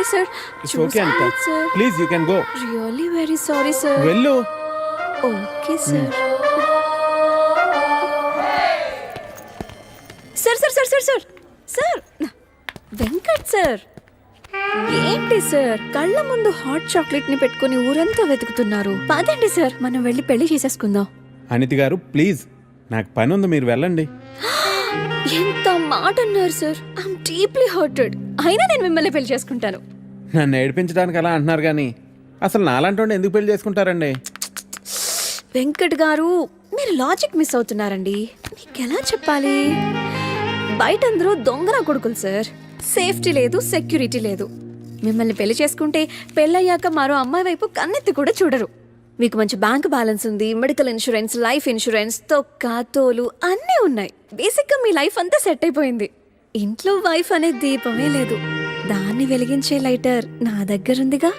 Sorry sir. It's okay Anitha, please you can go. Really very sorry sir. వెళ్ళు. Okay sir. Sir sir sir sir sir sir Venkat sir, ఏంటి sir కళ్ళ ముందు hot chocolate ని పెట్టుకుని ఊరంతా వెతుకుతున్నారు? పదండి సార్, మనం వెళ్ళి పెళ్లి చేసేసుకుందాం. అనిత గారు ప్లీజ్, నాకు పని ఉంది, మీరు వెళ్ళండి. ఎంత మాట అన్నారు సార్. I'm deeply hurted. అయినా నేను మిమ్మల్ని పెళ్లి చేసుకుంటాను. నన్ను ఏడిపించడానికి అలా అంటున్నారు కానీ అసలు నాలాంటి ఎందుకు పెళ్లి చేసుకుంటారండి? వెంకట్ గారు, మీరు లాజిక్ మిస్ అవుతున్నారండి. నీకెలా చెప్పాలి? బయట అందరూ దొంగన కొడుకులు సార్. సేఫ్టీ లేదు, సెక్యూరిటీ లేదు. మిమ్మల్ని పెళ్లి చేసుకుంటే పెళ్ళయ్యాక మరో అమ్మాయి వైపు కన్నెత్తి కూడా చూడరు. మీకు మంచి బ్యాంక్ బ్యాలెన్స్ ఉంది, మెడికల్ ఇన్సూరెన్స్, లైఫ్ ఇన్సూరెన్స్, తొక్క తోలు అన్నీ ఉన్నాయి. బేసిక్గా మీ లైఫ్ అంతా సెట్ అయిపోయింది. ఇంట్లో వైఫ్ అనే దీపమే లేదు, దాన్ని వెలిగించే లైటర్ నా దగ్గర ఉందిగా.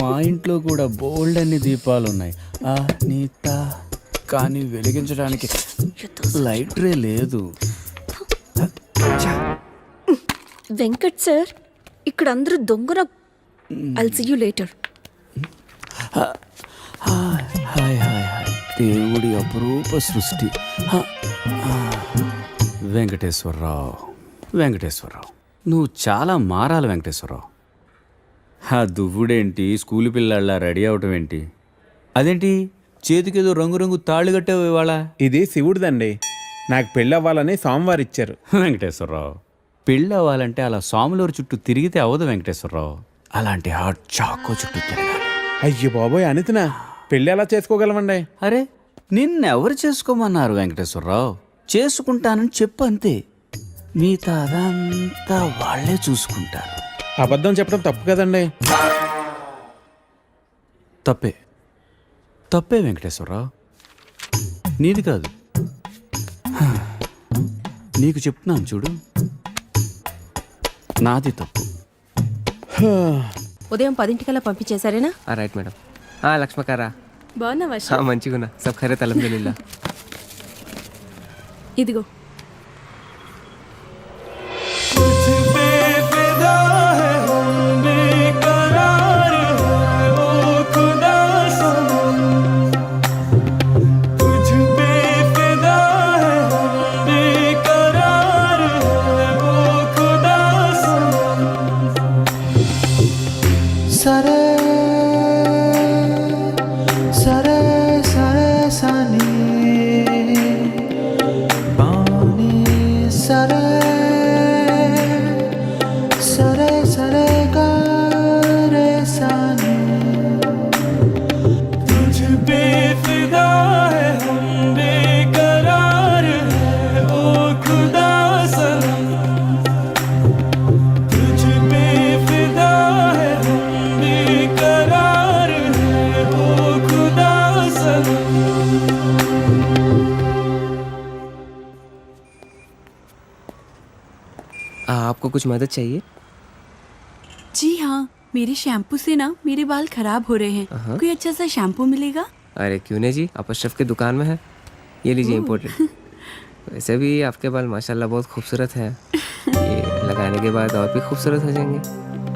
మా ఇంట్లో కూడా బోల్డ్ అన్ని దీపాలు ఉన్నాయి నీత, కానీ వెలిగించడానికి లైటరే లేదు. వెంకట్ సార్, ఇక్కడ అందరూ దొంగన. I'll see you later. Hi hi hi, దేవుడి అపురూప సృష్టి. వెంకటేశ్వరరావు, వెంకటేశ్వరరావు, నువ్వు చాలా మారాలి వెంకటేశ్వరరావు. దువ్వుడేంటి, స్కూల్ పిల్లల్లా రెడీ అవటం ఏంటి? అదేంటి చేతికేదో రంగురంగు తాళ్ళు కట్టావు ఇవాళ? ఇది శివుడిదండి, నాకు పెళ్ళి అవ్వాలని స్వామివారు ఇచ్చారు. వెంకటేశ్వరరావు, పెళ్ళి అవ్వాలంటే అలా స్వాములూరు చుట్టూ తిరిగితే అవ్వదు వెంకటేశ్వరరావు. అలాంటి హాట్ చాకో చుట్టూ తిరగాలి. అయ్యో బాబోయ్ అనితనా, పెళ్ళి ఎలా చేసుకోగలమండి? అరే నిన్నెవరు చేసుకోమన్నారు వెంకటేశ్వరరావు? చేసుకుంటానని చెప్పు అంతే, మిగతా అదంతా వాళ్లే చూసుకుంటారు. అబద్ధం చెప్పడం తప్పు కదండి. తప్పే, తప్పే వెంకటేశ్వరరావు, నీది కాదు. నీకు చెప్తున్నాను చూడు, నాది తప్పు. ఉదయం 10 పంపించేశారేనా? Right madam. లక్ష్మకారా బాగున్నావా? మంచిగున్నా, సబ్ ఖైరత్ అల్హమ్దులిల్లా. ఇదిగో आपको कुछ मदद चाहिए? जी हाँ, मेरे शैम्पू से ना मेरे बाल खराब हो रहे हैं. कोई अच्छा सा शैम्पू मिलेगा? अरे क्यों नहीं जी, आप अशरफ की दुकान में है, ये लीजिए इम्पोर्टेड. वैसे भी आपके बाल माशाल्लाह बहुत खूबसूरत हैं. ये लगाने के बाद और भी खूबसूरत हो जाएंगे.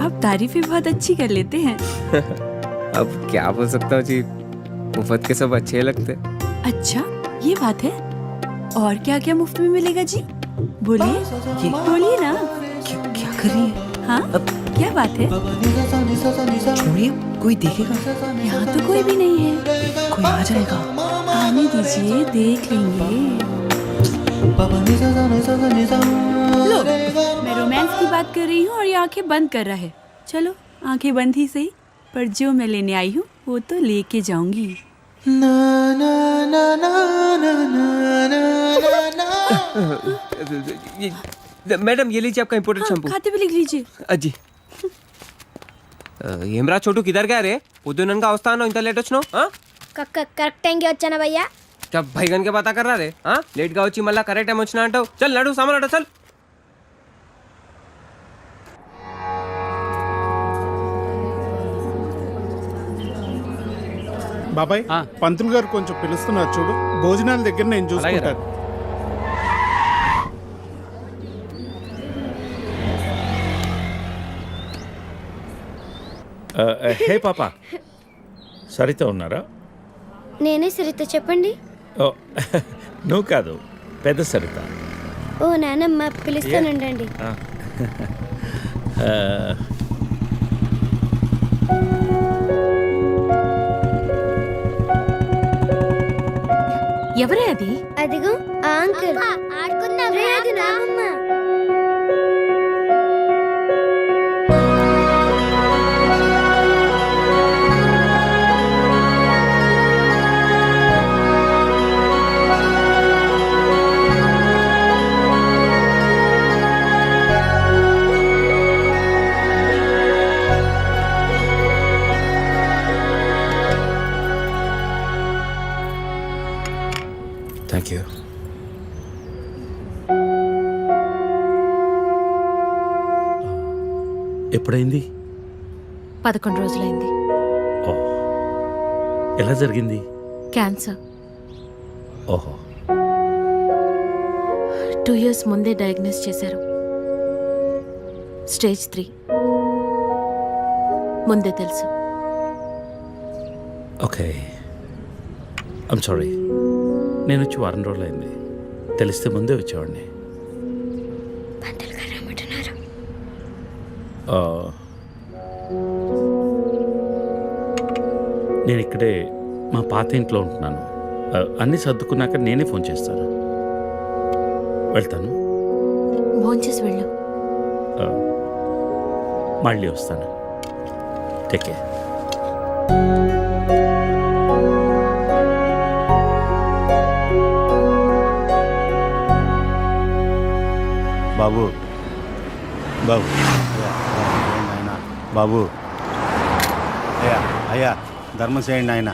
आप तारीफें बहुत अच्छी कर लेते हैं. अब क्या बोल सकता हूँ जी, मुफ्त के सब अच्छे लगते. अच्छा ये बात है. और क्या क्या मुफ्त में मिलेगा जी? बोलिए बोलिए ना. क्या कर रही है? हाँ अब क्या बात है? छोड़िए, कोई देखेगा. यहाँ तो कोई भी नहीं है. कोई आ जाएगा. आने दीजिए, देख लेंगे. लो, मैं रोमांस की बात कर रही हूँ और ये आंखें बंद कर रहा है. चलो आंखें बंद ही सही, पर जो मैं लेने आई हूँ वो तो लेके जाऊंगी. मैडम ये लीजिए आपका इम्पोर्टेड शैम्पू. खाते भी लिख लीजिए. అజ్జి ఏమ్రా చోటు కిదర్ గా రే, పొద్దుననగా వస్తాను ఇంత లేట్ వచ్చినావు? కరెక్ట్ టైంకి వచ్చానా భయ్యా? భైగన్ కే బాతా కర్ రా రే. లేట్ గా వచ్చి మళ్ళా కరెక్ట్ టైం వచ్చినా అంటావు. చల్ నడు సామాన్ అట చల్. బాబాయ్, పంతులు గారు కొంచెం పిలుస్తున్నారు చూడు, భోజనాల దగ్గర నేను చూసుకుంటాను. హే పాప, సరిత ఉన్నారా? నేనే సరిత, చెప్పండి. ఓ నువ్వు కాదు, పెద్ద సరిత. ఓ నానమ్మ, పిలుస్తానండి. ఎవరే అది? అదిగో ఆ అంకుల్. రే, అది నానమ్మ. Thank you. ఎప్పుడైంది? 11 రోజులైంది. ఓ, ఎలా జరిగింది? క్యాన్సర్. ఓహో. 2 years ముందే డయాగ్నోస్ చేశారు. స్టేజ్ 3. ముందే తెలుసు. Okay, I'm sorry. నేను వచ్చి వారం రోజులైంది. తెలిస్తే ముందే వచ్చేవాడిని. పంతులు గారు రమ్మంటున్నారు. నేను ఇక్కడే మా పాత ఇంట్లో ఉంటున్నాను. అన్నీ సర్దుకున్నాక నేనే ఫోన్ చేస్తాను. వెళ్తాను. భోంచేసి వెళ్ళు. మళ్ళీ వస్తాను. Take care. బాబు బాబు ఆయన బాబు, అయ్యా అయ్యా, ధర్మం చేయండి ఆయన.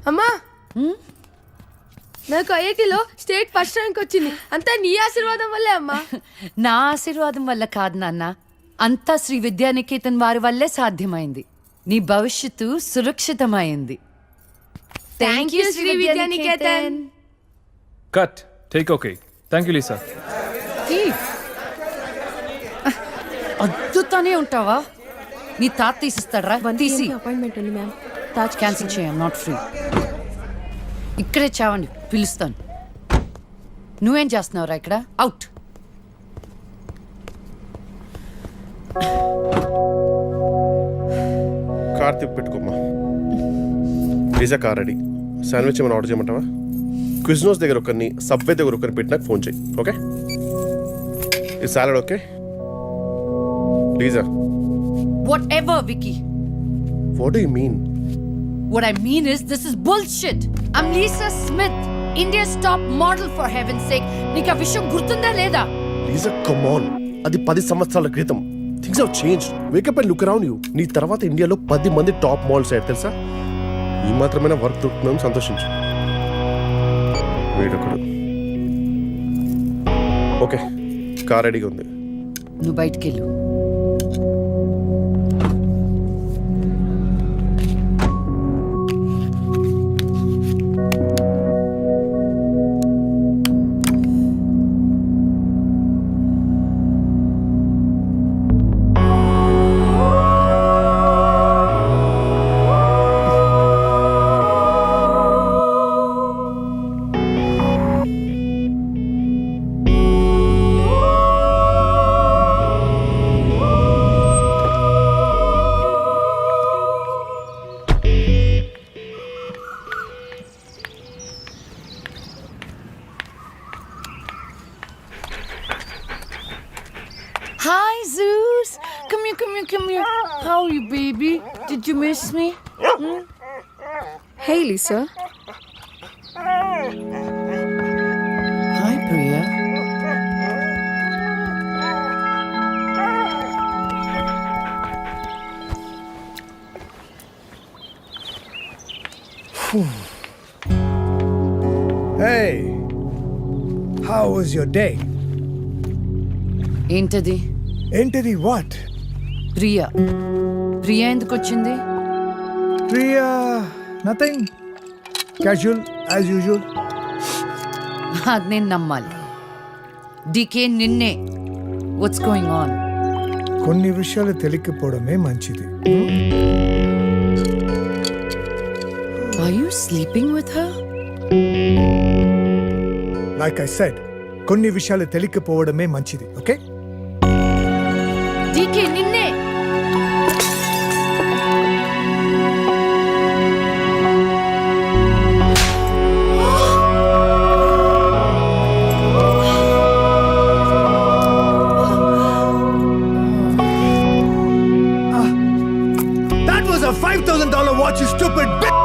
అమ్మా, నాకు ఐఐటీలో స్టేట్ ఫస్ట్ ర్యాంక్ వచ్చింది. అంతా నీ ఆశీర్వాదం వల్లే అమ్మా. నా ఆశీర్వాదం వల్ల కాదు నాన్న, అంతా శ్రీ విద్యానికేతన్ వారి వల్లే సాధ్యమైంది. నీ భవిష్యత్తు సురక్షితమైంది. Thank you Shri Vidyaniketan. Cut, take okay. Thank you Lisa. అద్దుతానే ఉంటావా? నీ తాత తీసిస్తాడరా? తీసి అపాయింట్మెంట్ ఉంది మ్యామ్. తాజ్ క్యాన్సిల్ చేయం, నాట్ ఫ్రీ. ఇక్కడే చావండి, పిలుస్తాను. నువ్వేం చేస్తున్నావురా ఇక్కడ? అవుట్. కార్ తిప్పి పెట్టుకోమ్మా. Pizza car ready. శాండ్విచ్ ఏమైనా ఆర్డర్ చేయమంటావా? క్విజ్నోస్ దగ్గర ఒకరిని, సబ్వే దగ్గర ఒకరిని పెట్టి నాకు ఫోన్ చేయి. ఓకే? ఈ salad okay? లీజా. Whatever, Vicky. What do you mean? What I mean is, this is bullshit. I'm Lisa Smith, India's top model, for heaven's sake. నీకు ఆ విషయం గుర్తుందా లేదా? లీజా, కమ్ ఆన్. అది 10 సంవత్సరాల క్రితం. Things have changed. Wake up and look around you. నీ తర్వాత ఇండియాలో 10 మంది టాప్ మోడల్స్ అయ్యారు తెలుసా? ఈ మాత్రమైనా వర్క్ దొరుకుతుందని సంతోషించు. వీడొకడు. ఓకే, కార్ రెడీగా ఉంది. నువ్వు బయటికెళ్ళు. Hi, Zeus. Come here, come here, come here. How are you, baby? Did you miss me? Hey, Lisa. Hi, Priya. Hey, how was your day? ఏంటది? ఏంటిది? వాట్? ప్రియా. ప్రియా ఎందుకు వచ్చింది? Priya nothing, casual as usual. అది నేను నమ్మాలి. డీకే నిన్నే. What's going on? కొన్ని విషయాలు తెలియకపోవడమే మంచిది. Are you sleeping with her? Like I said, కొన్ని విషయాలు తెలియకపోవడమే మంచిది. ఓకే? డీకే నిన్నే. That was a $5,000 watch, you stupid bitch!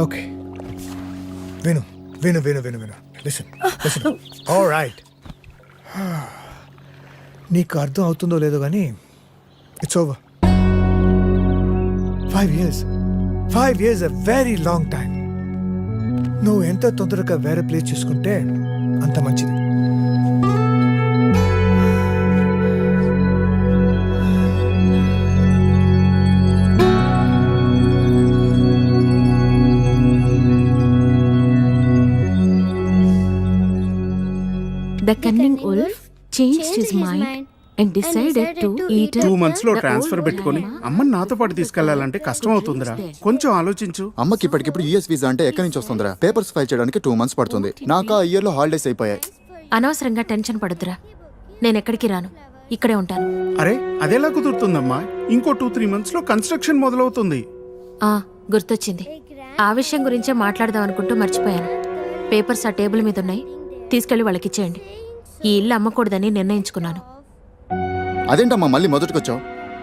Okay. Vinu. Listen. All right. నీకు అర్థం అవుతుందో లేదో కానీ it's over. 5 years. 5 years a very long time. నువ్వు ఎంత తొందరగా వేరే ప్లేస్ చూసుకుంటే అంత మంచిది. The cunning wolf changed his mind and decided to eat 2 months లో ట్రాన్స్ఫర్ పెట్టుకొని అమ్మని నాతో పాటు తీసుకెళ్లాలంటే కష్టం అవుతుందిరా. కొంచెం ఆలోచించు. అమ్మకి ఇప్పటికిప్పుడు యూఎస్ వీసా అంటే ఎక్కడి నుంచి వస్తుందిరా? పేపర్స్ ఫైల్ చేయడానికి 2 months పడుతుంది. నాకు ఆ ఇయర్ లో హాలిడేస్ అయిపోయాయి. అనవసరంగా టెన్షన్ పడుతురా. నేను ఎక్కడికి రాను, ఇక్కడే ఉంటాను. అరే అదెలా కుదురుతుందమ్మా? ఇంకో 2-3 months లో కన్స్ట్రక్షన్ మొదలవుతుంది. గుర్తొచ్చింది. ఆ విషయం గురించే మాట్లాడదాం అనుకుంటూ మర్చిపోయాను. పేపర్స్ ఆ టేబుల్ మీద ఉన్నాయి, తీసుకెళ్లి వాళ్ళకి ఇచ్చేయండి. ఈ ఇల్లు అమ్మకూడదని నిర్ణయించుకున్నాను. అదేంటమ్మా మళ్ళీ మొదటికొచ్చావు?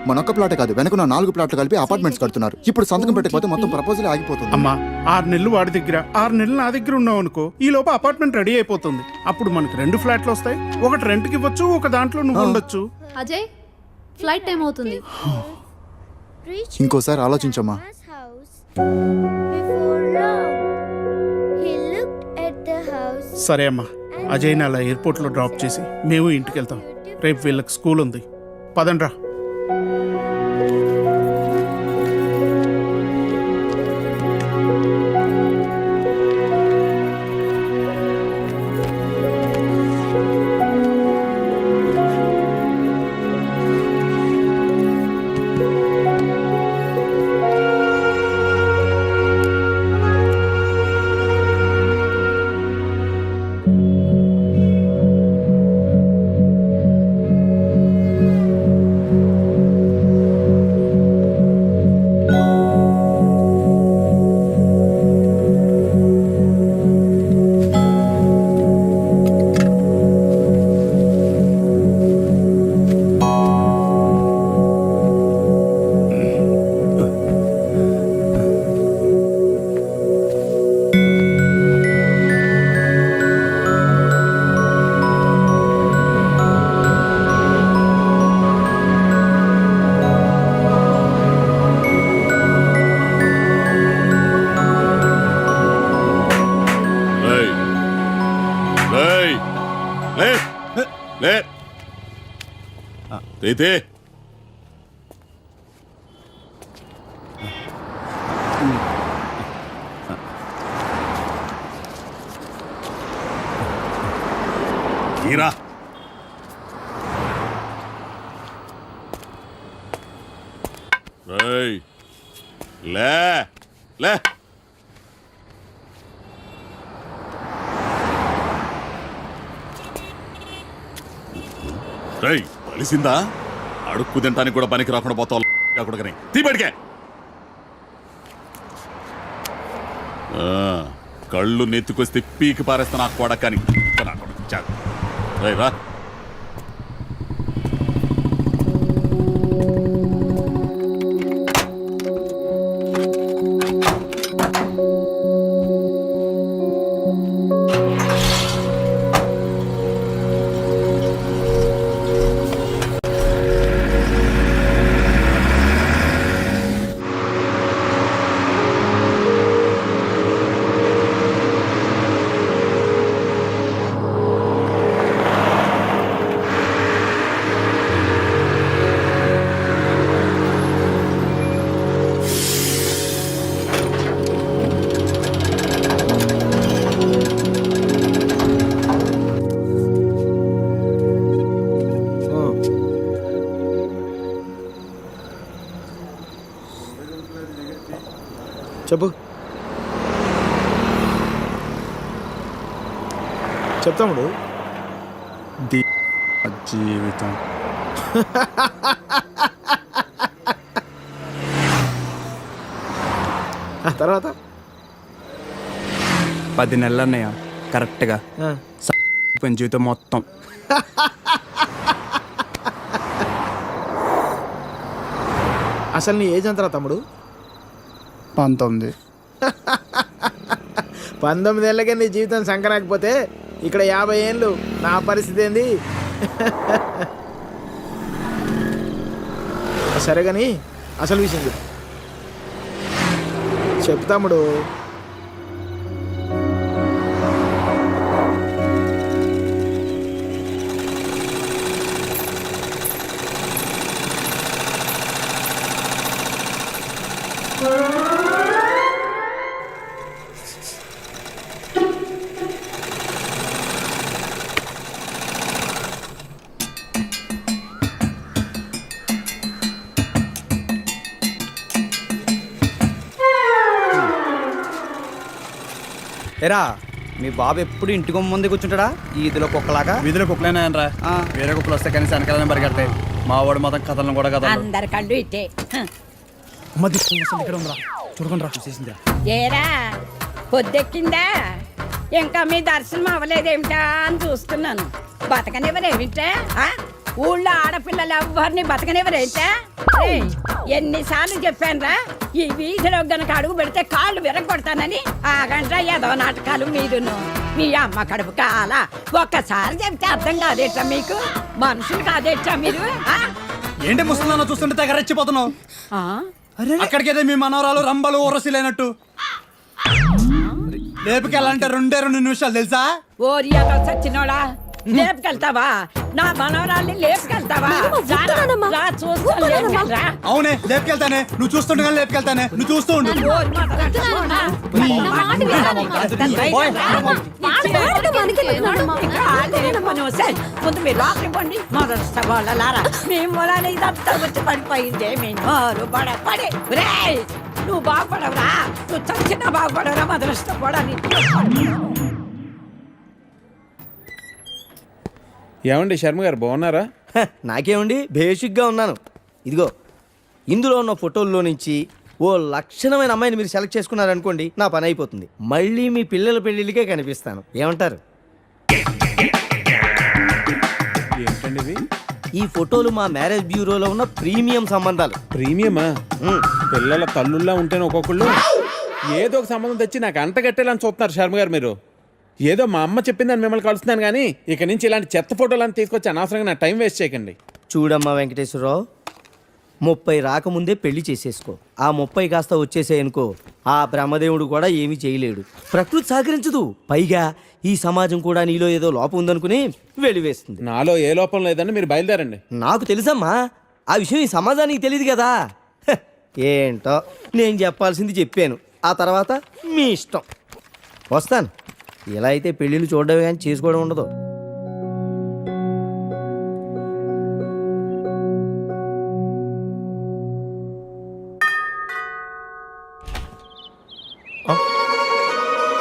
మనొక్క ప్లాటే కాదు, వెనకున్న 4 ప్లాట్లు కలిపి అపార్ట్మెంట్స్ కడుతున్నారు. ఇప్పుడు సంతకం పెట్టకపోతే మొత్తం ప్రపోజల్ ఆగిపోతుంది. అమ్మా 6 నెలలు వాడి దగ్గర, 6 నెలలు నా దగ్గర ఉన్నావు అనుకో, ఈ లోపు అపార్ట్మెంట్ రెడీ అయిపోతుంది. అప్పుడు మనకు 2 ఫ్లాట్లు వస్తాయి. ఒకటి రెంట్కి ఇవ్వచ్చు, ఒక దాంట్లో నువ్వు ఉండొచ్చు. అజయ్, ఫ్లైట్ టైం అవుతుంది. ఇంకోసారి ఆలోచించమ్మా. సరే అమ్మా, అజయ్ని అలా ఎయిర్పోర్ట్లో డ్రాప్ చేసి మేము ఇంటికి వెళ్తాం. రేపు వీళ్ళకి స్కూల్ ఉంది. పదండ్రా. అయితే తీరా లే లే కలిసిందా? అడుక్కు తింటానికి కూడా పనికి రాకుండా పోతావు. తీపడికే కళ్ళు నెత్తుకొస్తే పీకి పారేస్తా నాకు కొడకని. రా చెప్పు చెప్తాముడు. జీవితం ఆ తర్వాత 10 నెలలు అన్నయ్య కరెక్ట్గా జీవితం మొత్తం. అసలు నీ ఏజ్ ఎంతరా తమ్ముడు? 19. 19 ఏళ్ళకే నీ జీవితం సంకరాకపోతే ఇక్కడ 50 ఏళ్ళు నా పరిస్థితి ఏంది? సరే కానీ అసలు విషయం చెప్పు. చెప్పు తమ్ముడు. ఎరా మీ బాబు ఎప్పుడు ఇంటికి ముందే కూర్చుంటాడా ఈదిలో కుక్కలాగా? వీధిలో కుక్కలేనాయనరా, వేరే కుక్కలు వస్తే కనీసం వెనకాలనే పరిగెడతాయి. మా వాడు మొత్తం కథలను కూడా కదా. అందరి కళ్ళు ఇట్టే. చూడకుండా రా, చూసేసిందా? ఏరా పొద్దెక్కిందా? ఇంకా మీ దర్శనం అవ్వలేదేమిటా అని చూస్తున్నాను. బతకనివ్వరేమిటా? ఊళ్ళో ఆడపిల్లలు ఎవ్వరిని బతకనివ్వరేమిటా? ఎన్నిసార్లు చెప్పానురా, ఈ వీధిలో గనక అడుగు పెడితే కాళ్ళు విరగొడతానని. ఆగండ్రా ఏదో నాటకాలు మీరును. మీ అమ్మ కడుపు కాల ఒక్కసారి చెప్తే అర్థం కాదేట్రా మీకు? మనుషులు కాదేట్రా మీరు? ఏంటి ముస్తున్నానో చూస్తుంటే తెగ రెచ్చిపోతున్నావు. అక్కడికైతే మీ మనవరాలు రంబలు ఊరసి లేనట్టు లేపుకెళ్ళాలంటే 2 నిమిషాలు తెలుసా? ఓరియాలో సచ్చినోడా, లేపుకెళ్తావా? నా మనవరాల్ని లేపుకెళ్తావా? అవునే లేపుకెళ్తానే, నువ్వు చూస్తుండగా లేపుకెళ్తానే, నువ్వు చూస్తూ ఉండు. ముందు మీరు రాత్రి పండి మొదటి వాళ్ళలారా మీ మూలాన్ని ఇదంతా వచ్చి పడిపోయిందే. మీ నోరు పడి నువ్వు బాగుపడవురా, నువ్వు చచ్చిన బాగుపడవురా మొదలష్టపడని. ఏమండి శర్మ గారు బాగున్నారా? నాకేమండి బేసిక్గా ఉన్నాను. ఇదిగో ఇందులో ఉన్న ఫోటోల్లో నుంచి ఓ లక్షణమైన అమ్మాయిని మీరు సెలెక్ట్ చేసుకున్నారనుకోండి, నా పని అయిపోతుంది. మళ్ళీ మీ పిల్లల పెళ్ళిళ్ళకే కనిపిస్తాను. ఏమంటారు? ఏంటండి ఇది? ఈ ఫోటోలు మా మ్యారేజ్ బ్యూరోలో ఉన్న ప్రీమియం సంబంధాలు. ప్రీమియమా? పిల్లల తల్లుల్లా ఉంటేనే ఒక్కొక్కళ్ళు ఏదో ఒక సంబంధం తెచ్చి నాకు అంటగట్టేలా చూస్తున్నారు శర్మ గారు మీరు. ఏదో మా అమ్మ చెప్పిందని మిమ్మల్ని కలుస్తున్నాను కానీ ఇక నుంచి ఇలాంటి చెత్త ఫోటోలను తీసుకొచ్చి అనవసరంగా నా టైం వేస్ట్ చేయకండి. చూడమ్మా వెంకటేశ్వరరావు, 30 రాకముందే పెళ్లి చేసేసుకో. ఆ 30 కాస్త వచ్చేసేయనుకో, ఆ బ్రహ్మదేవుడు కూడా ఏమీ చేయలేడు. ప్రకృతి సహకరించదు. పైగా ఈ సమాజం కూడా నీలో ఏదో లోపం ఉందనుకుని వెలివేస్తుంది. నాలో ఏ లోపం లేదని మీరు బయలుదేరండి. నాకు తెలుసమ్మా, ఆ విషయం ఈ సమాజానికి తెలియదు కదా. ఏంటో నేను చెప్పాల్సింది చెప్పాను, ఆ తర్వాత మీ ఇష్టం. వస్తాను. ఇలా అయితే పెళ్ళిళ్ళు చూడడం కానీ చేసుకోవడం ఉండదు.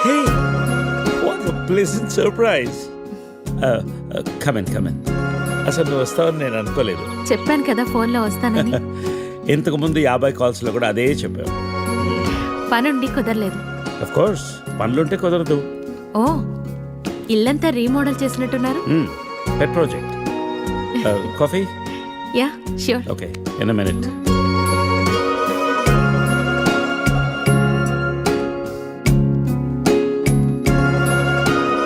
Hey, what a pleasant surprise. Come in. అసలు నువ్వు వస్తావని నేను అనుకోలేదు. చెప్పాను కదా ఫోన్లో వస్తానని. ఇంతకు ముందు 50 కాల్స్లో కూడా అదే చెప్పావు. పనుండి కుదరలేదు. ఆఫ్ కోర్స్ పనులుంటే కుదరదు. ఓ, ఇల్లంతా రీమోడల్ చేసినట్టున్నారు. పెట్ project. Coffee? Yeah sure. Okay, in a minute.